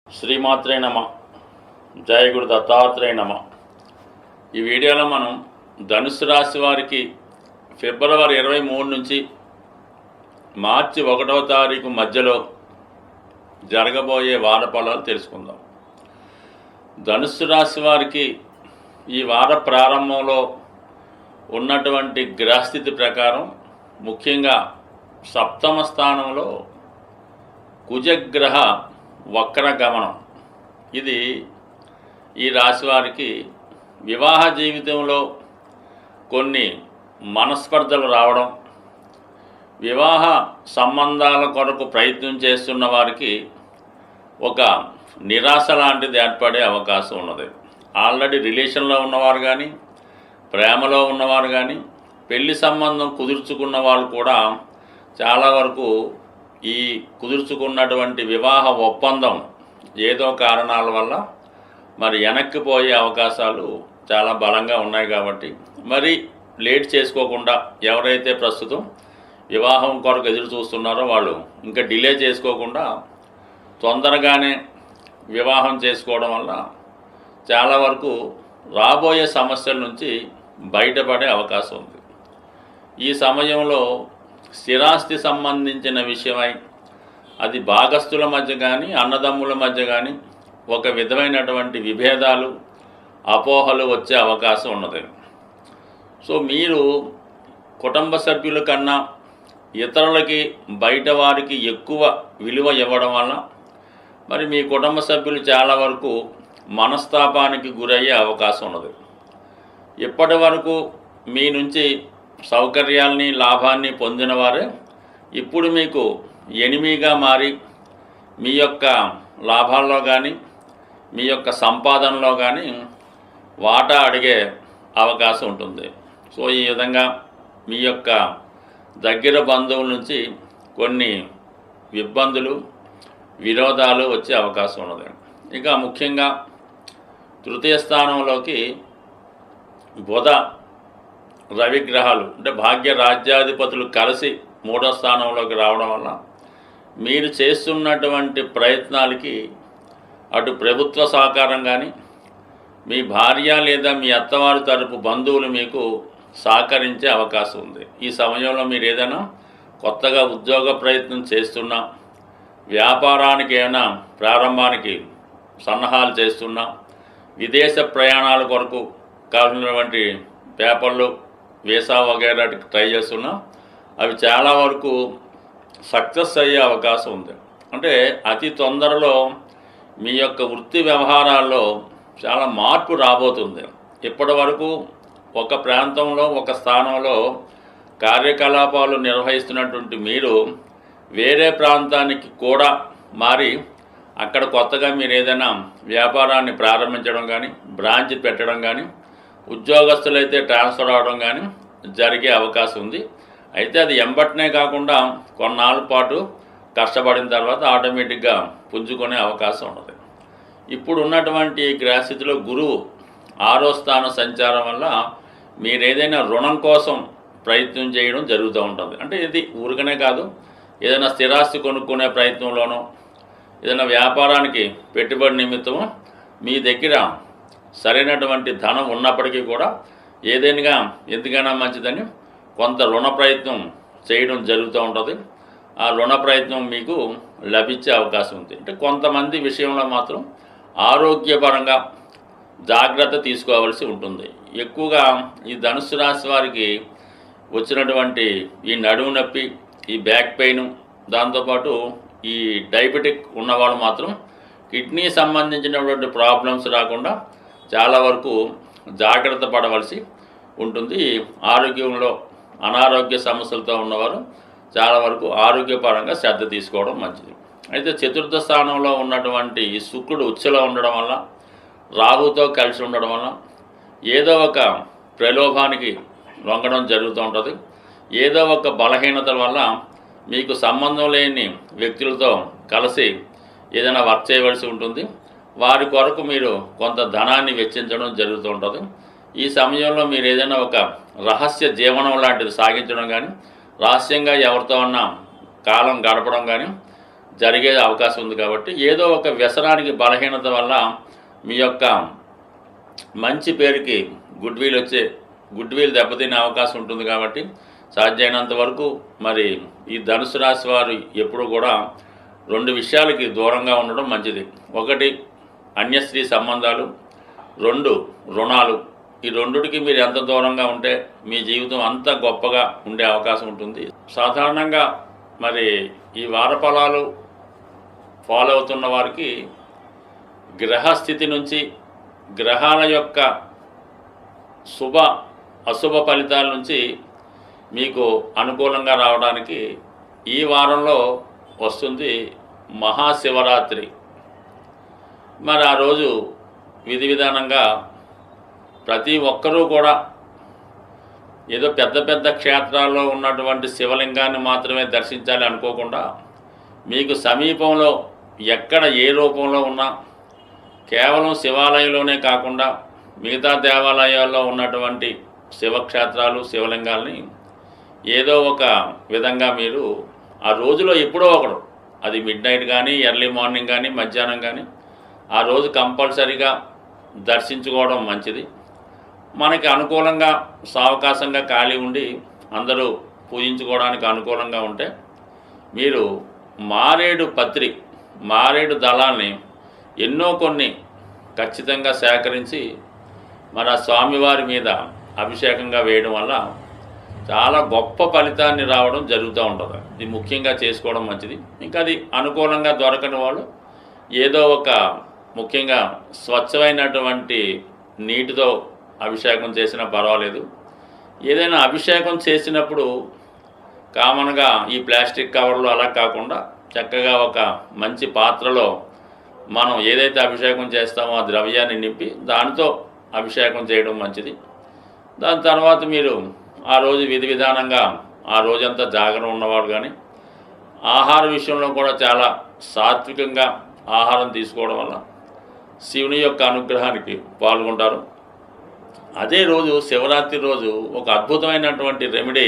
శ్రీమాత్రే నమ. జయ గురు దత్తాత్రేయ నమ. ఈ వీడియోలో మనం ధనుసు రాశి వారికి ఫిబ్రవరి 23 నుంచి మార్చి 1వ తారీఖు మధ్యలో జరగబోయే వార ఫలాలు తెలుసుకుందాం. ధనుసు రాశి వారికి ఈ వార ప్రారంభంలో ఉన్నటువంటి గ్రహస్థితి ప్రకారం ముఖ్యంగా సప్తమ స్థానంలో కుజగ్రహ వక్ర గమనం. ఇది ఈ రాశి వారికి వివాహ జీవితంలో కొన్ని మనస్పర్ధలు రావడం, వివాహ సంబంధాల కొరకు ప్రయత్నం చేస్తున్న వారికి ఒక నిరాశ లాంటిది ఏర్పడే అవకాశం ఉన్నది. ఆల్రెడీ రిలేషన్లో ఉన్నవారు కానీ, ప్రేమలో ఉన్నవారు కానీ, పెళ్లి సంబంధం కుదుర్చుకున్న వాళ్ళు కూడా చాలా వరకు ఈ కుదుర్చుకున్నటువంటి వివాహ ఒప్పందం ఏదో కారణాల వల్ల మరి వెనక్కిపోయే అవకాశాలు చాలా బలంగా ఉన్నాయి. కాబట్టి మరి లేట్ చేసుకోకుండా ఎవరైతే ప్రస్తుతం వివాహం కొరకు ఎదురు చూస్తున్నారో వాళ్ళు ఇంకా డిలే చేసుకోకుండా తొందరగానే వివాహం చేసుకోవడం వల్ల చాలా వరకు రాబోయే సమస్యల నుంచి బయటపడే అవకాశం ఉంది. ఈ సమయంలో స్థిరాస్తి సంబంధించిన విషయమై అది భాగస్థుల మధ్య కానీ, అన్నదమ్ముల మధ్య కానీ ఒక విధమైనటువంటి విభేదాలు, అపోహలు వచ్చే అవకాశం ఉన్నది. సో మీరు కుటుంబ సభ్యుల కన్నా ఇతరులకి, బయట వారికి ఎక్కువ విలువ ఇవ్వడం వల్ల మరి మీ కుటుంబ సభ్యులు చాలా వరకు మనస్తాపానికి గురయ్యే అవకాశం ఉన్నది. ఇప్పటి వరకు మీ నుంచి సౌకర్యాల్ని, లాభాన్ని పొందిన వారే ఇప్పుడు మీకు ఎనిమిగా మారి మీ యొక్క లాభాల్లో కానీ, మీ యొక్క సంపాదనలో కానీ వాటా అడిగే అవకాశం ఉంటుంది. సో ఈ విధంగా మీ యొక్క దగ్గర బంధువుల నుంచి కొన్ని ఇబ్బందులు, విరోధాలు వచ్చే అవకాశం ఉన్నది. ఇక ముఖ్యంగా తృతీయ స్థానంలోకి బుధ, రవి గ్రహాలు అంటే భాగ్య రాజ్యాధిపతులు కలిసి 3వ స్థానంలోకి రావడం వల్ల మీరు చేస్తున్నటువంటి ప్రయత్నాలకి అటు ప్రభుత్వ సహకారం కానీ, మీ భార్య లేదా మీ అత్తవారి తరపు బంధువులు మీకు సహకరించే అవకాశం ఉంది. ఈ సమయంలో మీరు ఏదైనా కొత్తగా ఉద్యోగ ప్రయత్నం చేస్తున్నా, వ్యాపారానికి ఏమైనా ప్రారంభానికి సన్నాహాలు చేస్తున్నా, విదేశ ప్రయాణాల కొరకు కావాల్సినటువంటి పేపర్లు, వీసా వగైరాకి ట్రై చేస్తున్నా అవి చాలా వరకు సక్సెస్ అయ్యే అవకాశం ఉంది. అంటే అతి తొందరలో మీ యొక్క వృత్తి వ్యవహారాల్లో చాలా మార్పు రాబోతుంది. ఇప్పటి వరకు ఒక ప్రాంతంలో, ఒక స్థానంలో కార్యకలాపాలు నిర్వహిస్తున్నటువంటి మీరు వేరే ప్రాంతానికి కూడా మారి అక్కడ కొత్తగా మీరు ఏదైనా వ్యాపారాన్ని ప్రారంభించడం కానీ, బ్రాంచ్ పెట్టడం కానీ, ఉద్యోగస్తులైతే ట్రాన్స్ఫర్ అవడం కానీ జరిగే అవకాశం ఉంది. అయితే అది ఎంబట్నే కాకుండా కొన్నాళ్ళ పాటు కష్టపడిన తర్వాత ఆటోమేటిక్గా పుంజుకునే అవకాశం ఉన్నది. ఇప్పుడు ఉన్నటువంటి గ్రహస్థితిలో గురువు 6వ స్థాన సంచారం వల్ల మీరు ఏదైనా రుణం కోసం ప్రయత్నం చేయడం జరుగుతూ ఉంటుంది. అంటే ఇది ఊరికనే కాదు, ఏదైనా స్థిరాస్తి కొనుక్కునే ప్రయత్నంలోనో, ఏదైనా వ్యాపారానికి పెట్టుబడి నిమిత్తమో మీ దగ్గర సరైనటువంటి ధనం ఉన్నప్పటికీ కూడా ఏదైనా ఎందుకైనా మంచిదని కొంత రుణ ప్రయత్నం చేయడం జరుగుతూ ఉంటుంది. ఆ రుణ ప్రయత్నం మీకు లభించే అవకాశం ఉంది. అంటే కొంతమంది విషయంలో మాత్రం ఆరోగ్యపరంగా జాగ్రత్త తీసుకోవాల్సి ఉంటుంది. ఎక్కువగా ఈ ధనుసు రాశి వారికి వచ్చినటువంటి ఈ నడుము నొప్పి, ఈ బ్యాక్ పెయిన్, దాంతోపాటు ఈ డయాబెటిక్ ఉన్నవాళ్ళు మాత్రం కిడ్నీ సంబంధించినటువంటి ప్రాబ్లమ్స్ రాకుండా చాలా వరకు జాగ్రత్త పడవలసి ఉంటుంది. ఆరోగ్యంలో అనారోగ్య సమస్యలతో ఉన్నవారు చాలా వరకు ఆరోగ్యపరంగా శ్రద్ధ తీసుకోవడం మంచిది. అయితే చతుర్థ స్థానంలో ఉన్నటువంటి ఈ శుక్రుడు ఉచ్చలో ఉండడం వల్ల, రాహుతో కలిసి ఉండడం వల్ల ఏదో ఒక ప్రలోభానికి లొంగడం జరుగుతూ ఉంటుంది. ఏదో ఒక బలహీనతల వల్ల మీకు సంబంధం లేని వ్యక్తులతో కలిసి ఏదైనా వర్క్ చేయవలసి ఉంటుంది. వారి కొరకు మీరు కొంత ధనాన్ని వెచ్చించడం జరుగుతూ ఉంటుంది. ఈ సమయంలో మీరు ఏదైనా ఒక రహస్య జీవనం లాంటిది సాగించడం కానీ, రహస్యంగా ఎవరితో అన్నా కాలం గడపడం కానీ జరిగే అవకాశం ఉంది. కాబట్టి ఏదో ఒక వ్యసనానికి బలహీనత వల్ల మీ యొక్క మంచి పేరుకి గుడ్ విల్ దెబ్బతినే అవకాశం ఉంటుంది. కాబట్టి సాధ్యమైనంత వరకు మరి ఈ ధనుసు రాశి వారు ఎప్పుడు కూడా 2 విషయాలకి దూరంగా ఉండడం మంచిది. 1 అన్యస్త్రీ సంబంధాలు, 2 రుణాలు. ఈ రెండుటికి మీరు ఎంత దూరంగా ఉంటే మీ జీవితం అంత గొప్పగా ఉండే అవకాశం ఉంటుంది. సాధారణంగా మరి ఈ వారఫలాలు ఫాలో అవుతున్న వారికి గ్రహస్థితి నుంచి గ్రహాల యొక్క శుభ అశుభ ఫలితాల నుంచి మీకు అనుకూలంగా రావడానికి ఈ వారంలో వస్తుంది మహాశివరాత్రి. మరి ఆ రోజు విధి విధానంగా ప్రతి ఒక్కరూ కూడా ఏదో పెద్ద పెద్ద క్షేత్రాల్లో ఉన్నటువంటి శివలింగాన్ని మాత్రమే దర్శించాలి అనుకోకుండా మీకు సమీపంలో ఎక్కడ ఏ రూపంలో ఉన్నా కేవలం శివాలయంలోనే కాకుండా మిగతా దేవాలయాల్లో ఉన్నటువంటి శివక్షేత్రాలు శివలింగాల్ని ఏదో ఒక విధంగా మీరు ఆ రోజులో ఎప్పుడో ఒకడు, అది మిడ్ నైట్ కానీ ఎర్లీ మార్నింగ్ కానీ మధ్యాహ్నం కానీ ఆ రోజు కంపల్సరీగా దర్శించుకోవడం మంచిది. మనకి అనుకూలంగా సావకాశంగా ఖాళీ ఉండి అందరూ పూజించుకోవడానికి అనుకూలంగా ఉంటే మీరు మారేడు దళాల్ని కొన్ని ఖచ్చితంగా సేకరించి మన స్వామివారి మీద అభిషేకంగా వేయడం వల్ల చాలా గొప్ప ఫలితాన్ని రావడం జరుగుతూ ఉంటుంది. ఇది ముఖ్యంగా చేసుకోవడం మంచిది. ఇంకా అది అనుకూలంగా దొరకని వాళ్ళు ఏదో ఒక ముఖ్యంగా స్వచ్ఛమైనటువంటి నీటితో అభిషేకం చేసినా పర్వాలేదు. ఏదైనా అభిషేకం చేసినప్పుడు కామన్గా ఈ ప్లాస్టిక్ కవర్లు అలా కాకుండా చక్కగా ఒక మంచి పాత్రలో మనం ఏదైతే అభిషేకం చేస్తామో ఆ ద్రవ్యాన్ని నింపి దానితో అభిషేకం చేయడం మంచిది. దాని తర్వాత మీరు ఆ రోజు విధి విధానంగా ఆ రోజంతా జాగరణ ఉన్నవాడు కానీ ఆహార విషయంలో కూడా చాలా సాత్వికంగా ఆహారం తీసుకోవడం వల్ల శివుని యొక్క అనుగ్రహానికి పాల్గొంటారు. అదే రోజు శివరాత్రి రోజు ఒక అద్భుతమైనటువంటి రెమెడీ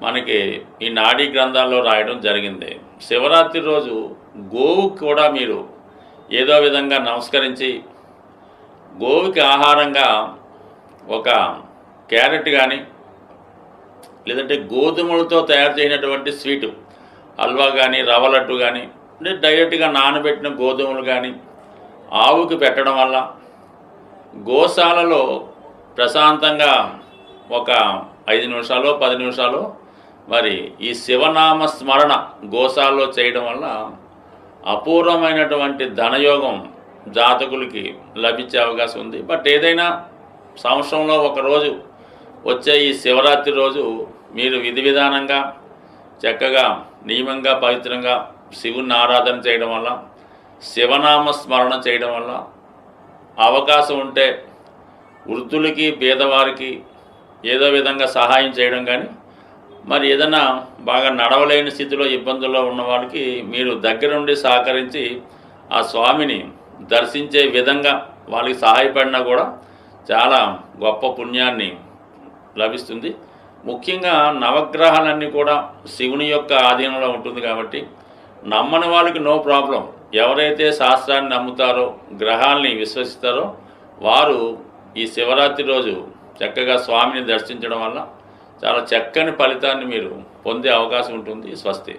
మనకి ఈ నాడీ గ్రంథాల్లో రాయడం జరిగింది. శివరాత్రి రోజు గోవుకి కూడా మీరు ఏదో విధంగా నమస్కరించి గోవుకి ఆహారంగా ఒక క్యారెట్ కానీ లేదంటే గోధుమలతో తయారు చేయనటువంటి స్వీటు హల్వా కానీ రవ్వ లడ్డు కానీ అంటే డైరెక్ట్గా నానబెట్టిన గోధుమలు కానీ ఆవుకి పెట్టడం వల్ల గోశాలలో ప్రశాంతంగా ఒక 5 నిమిషాలు 10 నిమిషాలు మరి ఈ శివనామ స్మరణ గోశాలలో చేయడం వల్ల అపూర్వమైనటువంటి ధనయోగం జాతకులకి లభించే అవకాశం ఉంది. బట్ ఏదైనా సంవత్సరంలో ఒకరోజు వచ్చే ఈ శివరాత్రి రోజు మీరు విధి విధానంగా చక్కగా నియమంగా పవిత్రంగా శివుని ఆరాధన చేయడం వల్ల శివనామ స్మరణ చేయడం వల్ల అవకాశం ఉంటే వృద్ధులకి పేదవారికి ఏదో విధంగా సహాయం చేయడం కానీ మరి ఏదైనా బాగా నడవలేని స్థితిలో ఇబ్బందుల్లో ఉన్న వాళ్ళకి మీరు దగ్గరుండి సహకరించి ఆ స్వామిని దర్శించే విధంగా వాళ్ళకి సహాయపడినా కూడా చాలా గొప్ప పుణ్యాన్ని లభిస్తుంది. ముఖ్యంగా నవగ్రహాలన్నీ కూడా శివుని యొక్క ఆధీనంలో ఉంటుంది కాబట్టి నమ్మని వాళ్ళకి నో ప్రాబ్లం. ఎవరైతే శాస్త్రాన్ని నమ్ముతారో గ్రహాల్ని విశ్వసిస్తారో వారు ఈ శివరాత్రి రోజు చక్కగా స్వామిని దర్శించడం వల్ల చాలా చక్కని ఫలితాన్ని మీరు పొందే అవకాశం ఉంటుంది. స్వస్తి.